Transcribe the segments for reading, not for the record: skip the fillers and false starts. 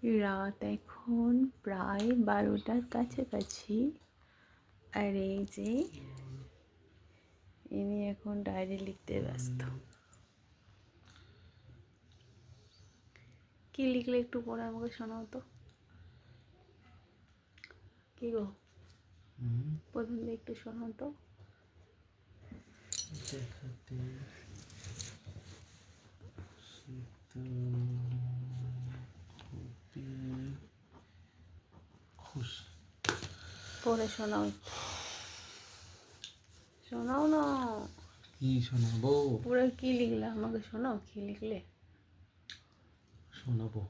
রাত এখন প্রায় 12টার কাছাকাছি। আর এই যে ইনি এখন ডায়েরি লিখতে ব্যস্ত। কি লিখলে একটু পড়ে আমাকে শোনাও তো। কি গো, প্রথম দিয়ে একটু শোনাও তো। পড়ে শোনাও একটু, শোনাও না। কি শোনাবো? পুরো কি লিখলে আমাকে শোনাও, কি লিখলে শোনাবো,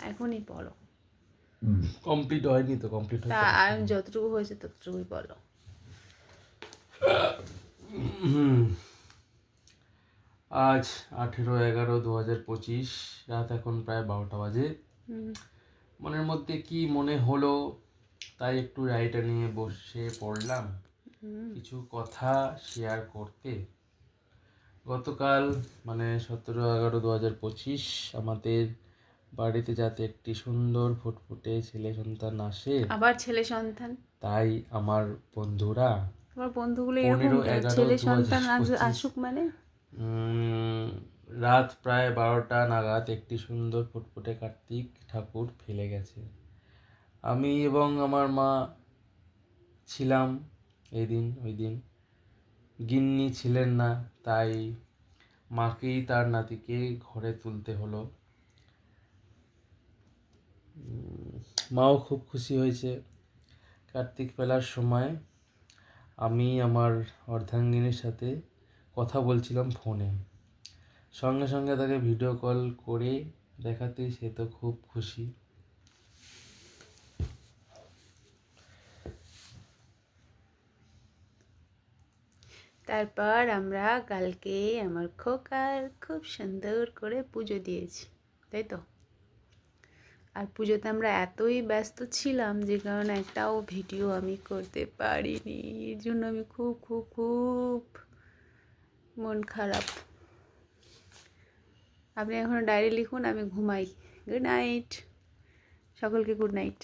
এখনই পড়ো। কমপ্লিট হয়নি তো, কমপ্লিট তা আর যতটুকু হয়েছে ততটুকুই বলো। আজ 18/11/2025, রাত এখন প্রায় 12টা বাজে। মনের মধ্যে কি মনে হলো তাই একটু ডায়েরিটা নিয়ে বসে পড়লাম কিছু কথা শেয়ার করতে। গতকাল মানে 17/11/2025 আমাদের বাড়িতে যাতে একটি সুন্দর ফুটফুটে ছেলে সন্তান আসে। আবার ছেলে সন্তান? তাই আমার বন্ধুরা, তোমার বন্ধুগুলো এরকম কেন? ছেলে সন্তান আসুক মানে? রাত প্রায় 12টা নাগাদ একটি সুন্দর ফুটফুটে কার্তিক ঠাকুর ফেলে গেছে। আমি এবং আমার মা ছিলাম ওই দিন। গিন্নি ছিলেন না, তাই মাকেই তার নাতিকে ঘরে তুলতে হলো। মাও খুব খুশি হয়েছে। কার্তিক ফেলার সময় আমি আমার অর্ধাঙ্গিনীর সাথে কথা বলছিলাম ফোনে। সঙ্গে সঙ্গে তাকে ভিডিও কল করে দেখাতেই সে তো খুব খুশি। তারপর আমরা কালকে আমার খোকার খুব সুন্দর করে পুজো দিয়েছি, তাই তো? আর পুজোতে আমরা এতই ব্যস্ত ছিলাম যে কারণে একটাও ভিডিও আমি করতে পারিনি। এর জন্য আমি খুব খুব খুব মন খারাপ। আপনি এখন ডায়েরি লিখুন, আমি ঘুমাই। গুড নাইট সকলকে, গুড নাইট।